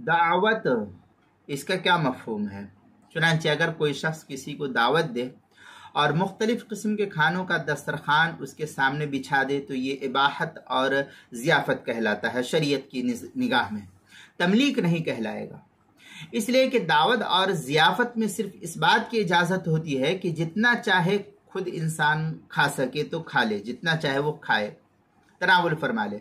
दावत, इसका क्या मफहूम है? चुनांचे अगर कोई शख्स किसी को दावत दे और मुख्तलिफ़ किस्म के खानों का दस्तरखान उसके सामने बिछा दे तो ये इबाहत और ज़ियाफ़त कहलाता है शरीयत की निगाह में, तमलीक नहीं कहलाएगा। इसलिए कि दावत और ज़ियाफ़त में सिर्फ इस बात की इजाज़त होती है कि जितना चाहे खुद इंसान खा सके तो खा ले, जितना चाहे वो खाए, तनावुल फरमा ले।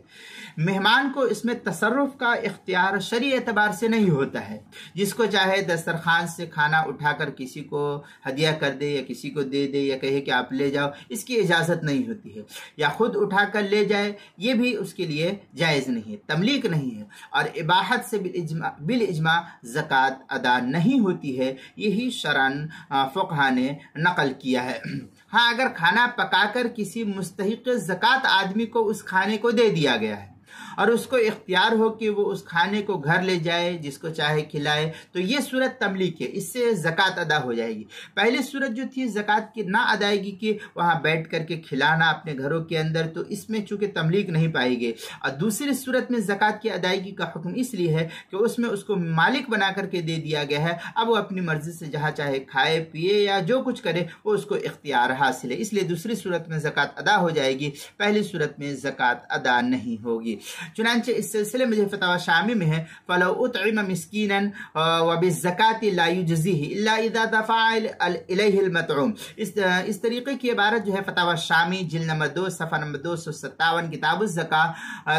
मेहमान को इसमें तसर्रुफ का इख्तियार शरई एतबार से नहीं होता है। जिसको चाहे दस्तरखान से खाना उठाकर किसी को हदिया कर दे या किसी को दे दे या कहे कि आप ले जाओ, इसकी इजाज़त नहीं होती है। या खुद उठाकर ले जाए, ये भी उसके लिए जायज़ नहीं है, तमलीक नहीं है। और इबाहत से बिल इज्मा ज़कात अदा नहीं होती है, यही शरअन फ़ुक़हा ने नक़ल किया है। हाँ, अगर खाना पकाकर किसी मुस्तहिक़ ज़कात आदमी को उस खाने को दे दिया गया है और उसको इख्तियार हो कि वो उस खाने को घर ले जाए, जिसको चाहे खिलाए, तो ये सूरत तमलीक है, इससे ज़कात अदा हो जाएगी। पहली सूरत जो थी ज़कात की ना अदायगी की, वहाँ बैठ करके खिलाना अपने घरों के अंदर, तो इसमें चूँकि तमलीक नहीं पाई गई। और दूसरी सूरत में ज़कात की अदायगी का हुक्म इसलिए है कि उसमें उसको मालिक बना करके दे दिया गया है, अब वो अपनी मर्ज़ी से जहाँ चाहे खाए पिए या जो कुछ करे वो उसको इख्तियार हासिल है, इसलिए दूसरी सूरत में ज़कात अदा हो जाएगी, पहली सूरत में ज़कात अदा नहीं होगी। चुनांचे इस सिलसिले में जो फतवा शामी में है, फलो उतइम मिस्कीनन व बिज़्ज़काति ला युजज़ीही इल्ला इज़ा दफ़अ इलैहिल मतऊम, इस तरीके की इबारत जो है फतवा शामी जिल्द नंबर 2 सफ़ा नंबर 257 किताबुज़ ज़का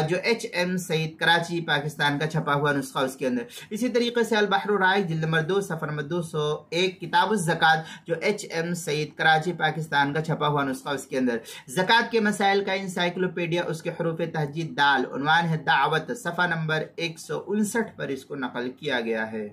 जो HM सईद कराची पाकिस्तान का छपा हुआ नुस्खा उसके अंदर। इसी तरीके से अल बहरुर राइक़ जिल्द नंबर 2 सफ़ा नंबर 201 किताबुज़ ज़कात जो HM सईद कराची पाकिस्तान का छपा हुआ नुस्खा उसके अंदर। ज़कात के मसाइल का इंसाइक्लोपीडिया उसके हरूफ तहजीद दाल, उन्वान है दावत, सफ़ा नंबर 159 पर इसको नकल किया गया है।